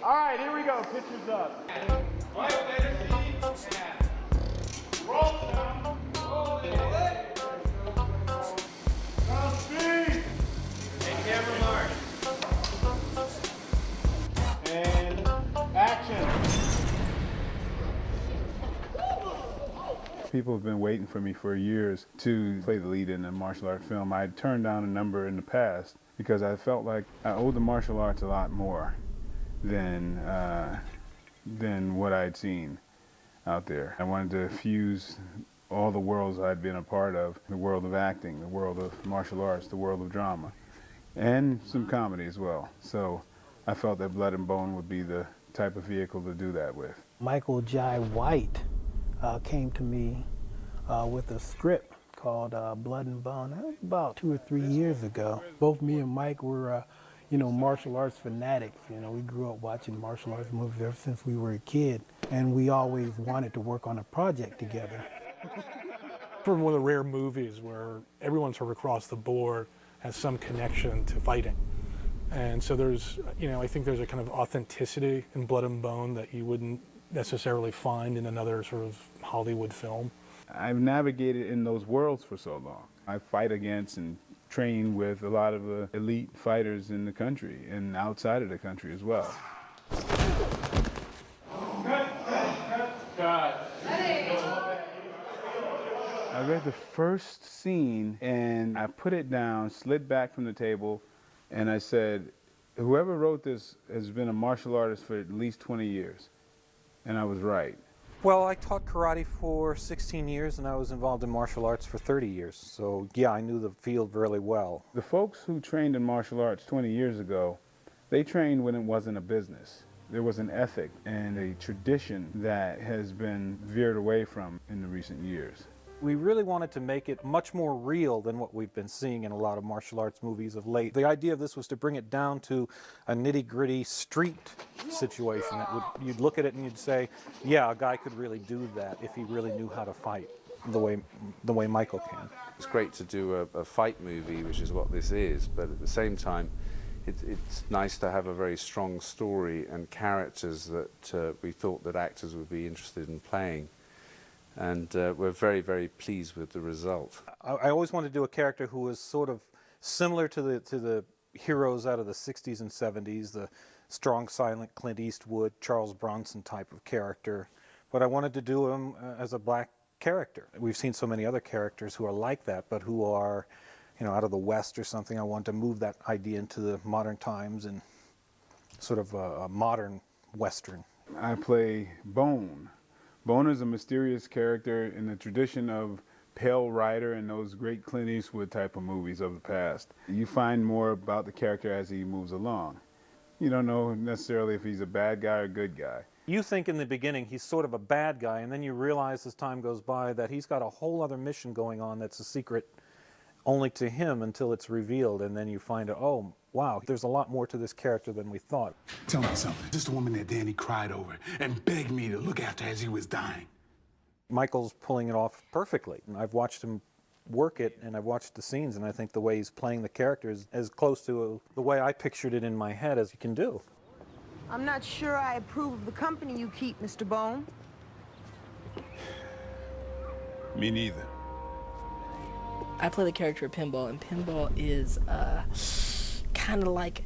All right, here we go. Pictures up. Right, roll down. Roll it. Down speed. And camera mark. And action. People have been waiting for me for years to play the lead in a martial art film. I had turned down a number in the past because I felt like I owed the martial arts a lot more than what I'd seen out there. I wanted to fuse all the worlds I'd been a part of, the world of acting, the world of martial arts, the world of drama, and some comedy as well. So I felt that Blood and Bone would be the type of vehicle to do that with. Michael Jai White came to me with a script called Blood and Bone. That was about 2 or 3 years ago. Both me and Mike were, martial arts fanatics. We grew up watching martial arts movies ever since we were a kid, and we always wanted to work on a project together. For one of the rare movies where everyone sort of across the board has some connection to fighting. And so there's, I think there's a kind of authenticity in Blood and Bone that you wouldn't necessarily find in another sort of Hollywood film. I've navigated in those worlds for so long. I fight against and train with a lot of the elite fighters in the country and outside of the country as well. I read the first scene and I put it down, slid back from the table, and I said, whoever wrote this has been a martial artist for at least 20 years. And I was right. Well, I taught karate for 16 years and I was involved in martial arts for 30 years. So yeah, I knew the field really well. The folks who trained in martial arts 20 years ago, they trained when it wasn't a business. There was an ethic and a tradition that has been veered away from in the recent years. We really wanted to make it much more real than what we've been seeing in a lot of martial arts movies of late. The idea of this was to bring it down to a nitty-gritty street situation. You'd look at it and you'd say, yeah, a guy could really do that if he really knew how to fight the way Michael can. It's great to do a fight movie, which is what this is, but at the same time, it's nice to have a very strong story and characters that we thought that actors would be interested in playing. And we're very, very pleased with the result. I always wanted to do a character who was sort of similar to the heroes out of the 60s and 70s, the strong, silent Clint Eastwood, Charles Bronson type of character. But I wanted to do him as a black character. We've seen so many other characters who are like that, but who are, out of the West or something. I wanted to move that idea into the modern times and sort of a modern Western. I play Bone. Bone is a mysterious character in the tradition of Pale Rider and those great Clint Eastwood type of movies of the past. You find more about the character as he moves along. You don't know necessarily if he's a bad guy or a good guy. You think in the beginning he's sort of a bad guy, and then you realize as time goes by that he's got a whole other mission going on that's a secret only to him until it's revealed, and then you find out, oh, wow, there's a lot more to this character than we thought. Tell me something. This is the woman that Danny cried over and begged me to look after as he was dying. Michael's pulling it off perfectly. I've watched him work it, and I've watched the scenes, and I think the way he's playing the character is as close to the way I pictured it in my head as you can do. I'm not sure I approve of the company you keep, Mr. Bone. Me neither. I play the character of Pinball, and Pinball is kind of like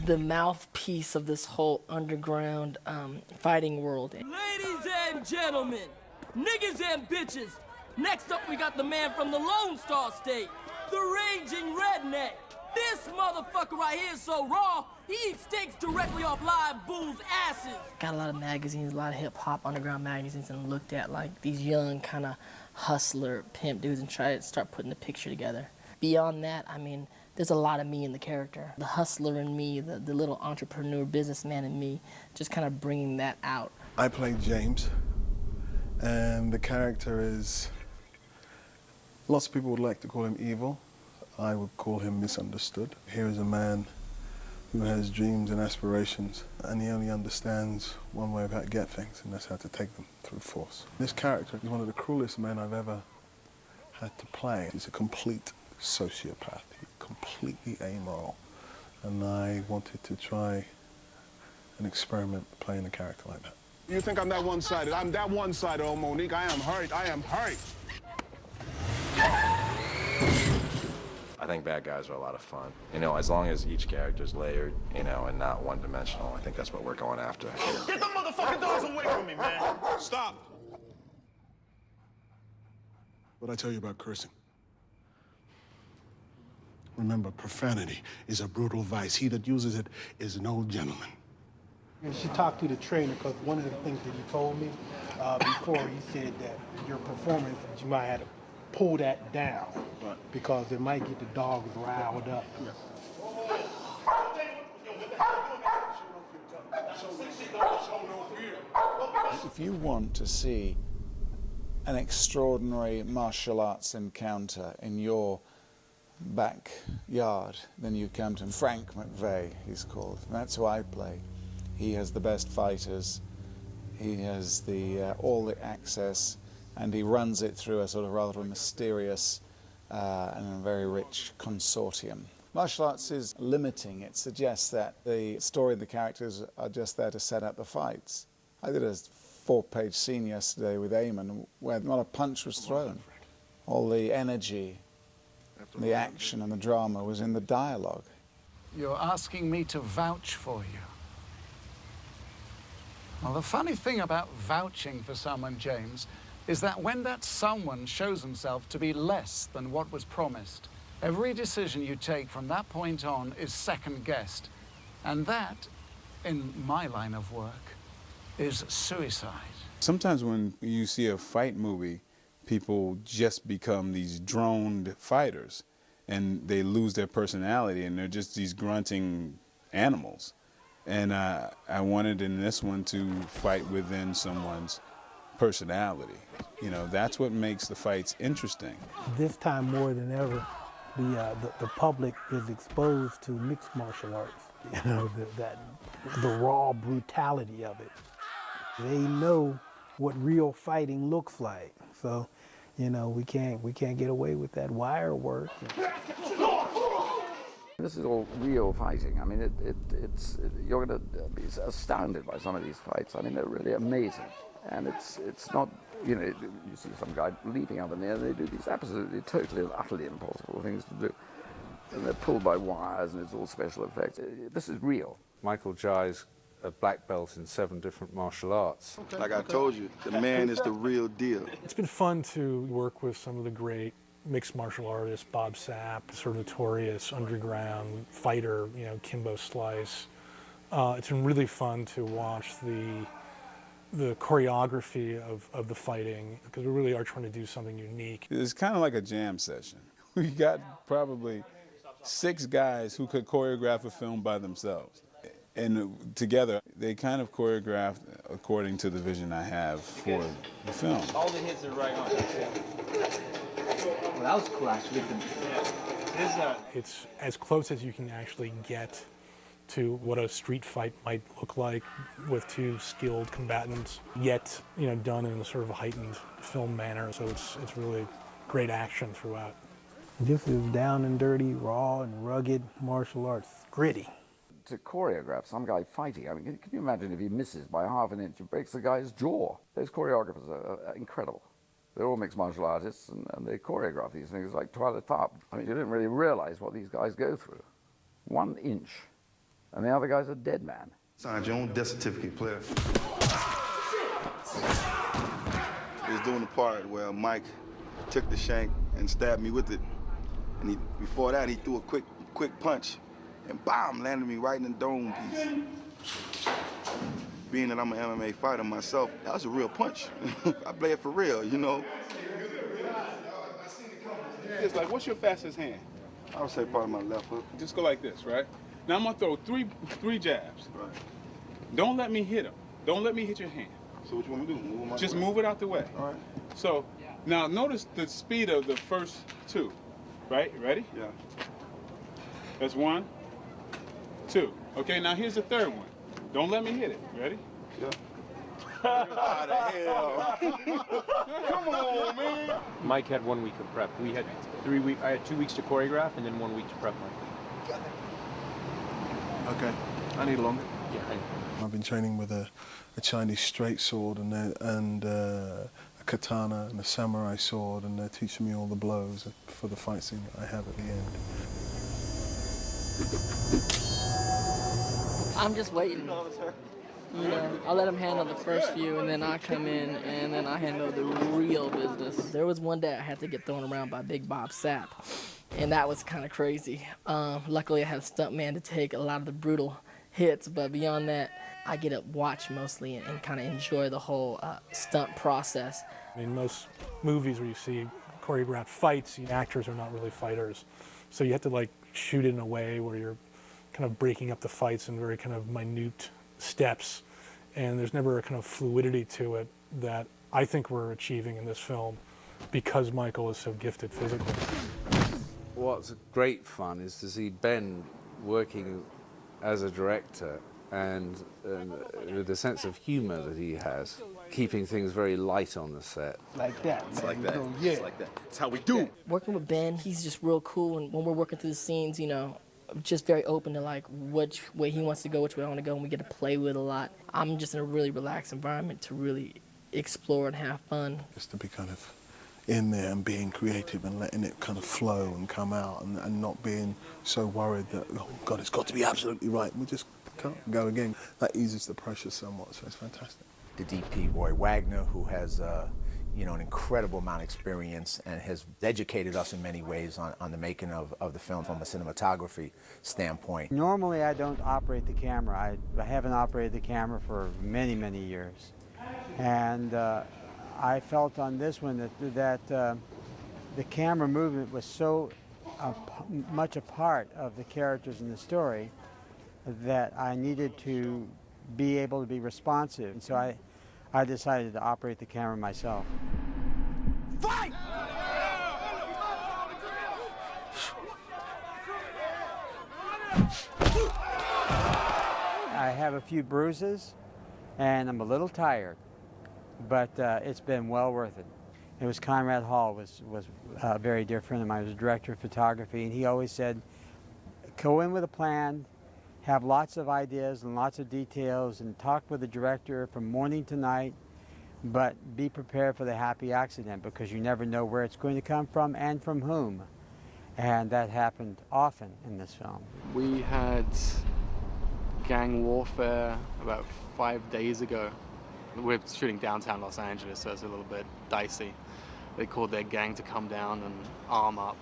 the mouthpiece of this whole underground fighting world. Ladies and gentlemen, niggas and bitches, next up we got the man from the Lone Star State, the Raging Redneck. This motherfucker right here is so raw, he eats steaks directly off live bulls' asses. Got a lot of magazines, a lot of hip-hop underground magazines, and looked at like these young kind of hustler pimp dudes and try to start putting the picture together. Beyond that, I mean, there's a lot of me in the character. The hustler in me, the little entrepreneur businessman in me, just kind of bringing that out. I play James, and the character is, lots of people would like to call him evil. I would call him misunderstood. Here is a man who has dreams and aspirations, and he only understands one way of how to get things, and that's how to take them through force. This character is one of the cruelest men I've ever had to play. He's a complete sociopath, he's completely amoral, and I wanted to try and experiment playing a character like that. You think I'm that one-sided? I'm that one-sided, oh, Monique. I am hurt. I am hurt. I think bad guys are a lot of fun. You know, as long as each character's layered, you know, and not one-dimensional, I think that's what we're going after. Get the motherfucking dogs away from me, man. Stop. What I tell you about cursing? Remember, profanity is a brutal vice. He that uses it is no gentleman. You should talk to the trainer, because one of the things that he told me before, he said that your performance, you might have to pull that down, because it might get the dogs riled up. If you want to see an extraordinary martial arts encounter in your backyard, then you come to Frank McVeigh, he's called. That's who I play. He has the best fighters, he has all the access, and he runs it through a sort of rather mysterious and a very rich consortium. Martial arts is limiting. It suggests that the story and the characters are just there to set up the fights. I did a 4-page scene yesterday with Eamon where not a punch was thrown. All the energy, the action and the drama was in the dialogue. You're asking me to vouch for you. Well, the funny thing about vouching for someone, James, is that when that someone shows himself to be less than what was promised, every decision you take from that point on is second-guessed. And that, in my line of work, is suicide. Sometimes when you see a fight movie, people just become these droned fighters, and they lose their personality, and they're just these grunting animals. And I wanted in this one to fight within someone's personality. You know, that's what makes the fights interesting. This time more than ever, the public is exposed to mixed martial arts. You know, the raw brutality of it. They know what real fighting looks like. So, you know, we can't get away with that wire work. This is all real fighting. I mean, you're going to be astounded by some of these fights. I mean, they're really amazing. And it's not, you know, you see some guy leaping up in the air, they do these absolutely, totally, and utterly impossible things to do. And they're pulled by wires, and it's all special effects. This is real. Michael Jai's a black belt in 7 different martial arts. Like I told you, the man is the real deal. It's been fun to work with some of the great mixed martial artists, Bob Sapp, sort of notorious underground fighter, you know, Kimbo Slice. It's been really fun to watch the choreography of the fighting, because we really are trying to do something unique. It's kind of like a jam session. We got probably 6 guys who could choreograph a film by themselves. And together, they kind of choreographed according to the vision I have for the film. All the hits are right on. Well, that was cool, actually. It's as close as you can actually get to what a street fight might look like with 2 skilled combatants, yet, you know, done in a sort of heightened film manner. So it's really great action throughout. This is down and dirty, raw and rugged martial arts, gritty. To choreograph some guy fighting, I mean, can you imagine if he misses by ½ an inch and breaks the guy's jaw? Those choreographers are incredible. They're all mixed martial artists, and they choreograph these things like toilet top. I mean, you didn't really realize what these guys go through. 1 inch, and the other guy's a dead man. Sign your own death certificate, player. He was doing the part where Mike took the shank and stabbed me with it. And before that, he threw a quick punch, and bam, landed me right in the dome piece. Being that I'm an MMA fighter myself, that was a real punch. I play it for real, you know. It's like, what's your fastest hand? I would say probably my left hook. Just go like this, right? Now I'm gonna throw three jabs. Right. Don't let me hit them. Don't let me hit your hand. So what you want me to do? Just move it out the way. All right. So now notice the speed of the first 2, right? Ready? Yeah. That's 1, 2. Okay, now here's the 3rd one. Don't let me hit it. Ready? Yeah. How the hell? Come on, man. Mike had 1 week of prep. We had 3 weeks. I had 2 weeks to choreograph and then 1 week to prep Mike. Okay, I need longer. behind. I've been training with a Chinese straight sword and a katana and a samurai sword, and they're teaching me all the blows for the fight scene that I have at the end. I'm just waiting. You know, I'll let them handle the first few, and then I come in, and then I handle the real business. There was one day I had to get thrown around by Big Bob Sapp, and that was kind of crazy. Luckily, I had a stuntman to take a lot of the brutal hits, but beyond that, I get to watch mostly and kind of enjoy the whole stunt process. I mean, most movies where you see choreographed fights, the actors are not really fighters. So you have to like shoot it in a way where you're kind of breaking up the fights in very kind of minute steps, and there's never a kind of fluidity to it that I think we're achieving in this film because Michael is so gifted physically. What's great fun is to see Ben working as a director and with the sense of humor that he has, keeping things very light on the set. Like that. It's like that. Yeah. It's like that. It's how we do. Working with Ben, he's just real cool, and when we're working through the scenes, you know, just very open to like which way he wants to go, which way I want to go, and we get to play with a lot. I'm just in a really relaxed environment to really explore and have fun. Just to be kind of in there and being creative and letting it kind of flow and come out and not being so worried that, oh God, it's got to be absolutely right. We just can't go again. That eases the pressure somewhat, so it's fantastic. The DP, Roy Wagner, who has you know, an incredible amount of experience and has educated us in many ways on the making of the film from a cinematography standpoint. Normally I don't operate the camera. I haven't operated the camera for many, many years. And I felt on this one that the camera movement was so much a part of the characters in the story that I needed to be able to be responsive. And so I decided to operate the camera myself. Fight! I have a few bruises and I'm a little tired, but it's been well worth it. It was Conrad Hall was very dear friend of mine. He was a director of photography, and he always said, go in with a plan, have lots of ideas and lots of details, and talk with the director from morning to night, but be prepared for the happy accident because you never know where it's going to come from and from whom. And that happened often in this film. We had gang warfare about 5 days ago. We're shooting downtown Los Angeles, so it's a little bit dicey. They called their gang to come down and arm up,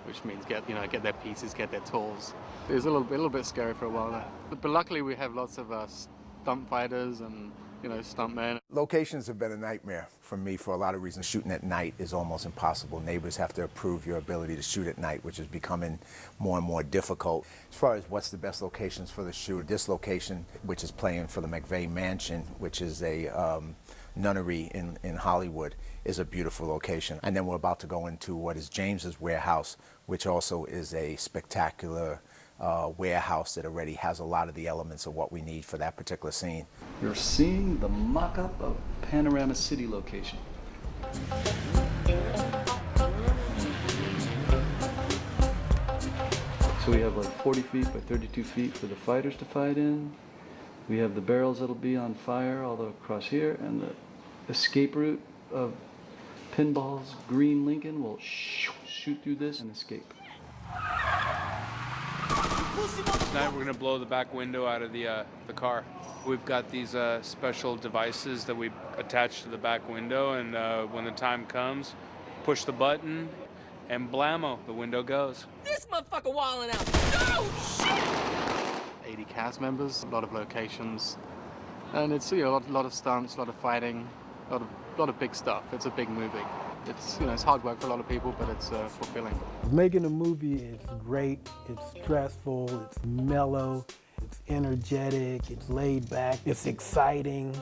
which means get their pieces, get their tools. It was a little bit scary for a while there. But luckily we have lots of stunt fighters and stuntmen. Locations have been a nightmare for me for a lot of reasons. Shooting at night is almost impossible. Neighbors have to approve your ability to shoot at night, which is becoming more and more difficult. As far as what's the best locations for the shoot, this location, which is playing for the McVeigh Mansion, which is a nunnery in Hollywood, is a beautiful location. And then we're about to go into what is James's warehouse, which also is a spectacular warehouse that already has a lot of the elements of what we need for that particular scene. You're seeing the mock-up of Panorama City location. So we have like 40 feet by 32 feet for the fighters to fight in. We have the barrels that'll be on fire all across here, and the escape route of Pinball's green Lincoln will shoot through this and escape. Tonight we're going to blow the back window out of the car. We've got these special devices that we attach to the back window, and when the time comes, push the button, and blammo, the window goes. This motherfucker wilding out. No, shit! 80 cast members, a lot of locations, and it's a lot of stunts, a lot of fighting, a lot of big stuff. It's a big movie. It's it's hard work for a lot of people, but it's fulfilling. Making a movie is great. It's stressful. It's mellow. It's energetic. It's laid back. It's exciting.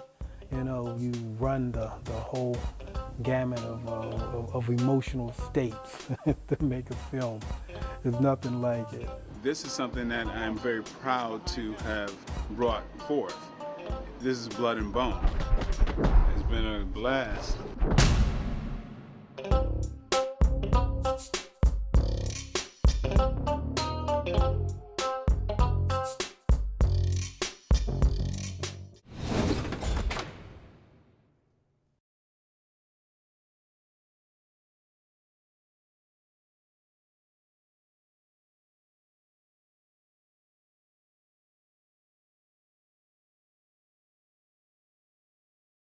You run the whole gamut of emotional states to make a film. There's nothing like it. This is something that I'm very proud to have brought forth. This is Blood and Bone. It's been a blast.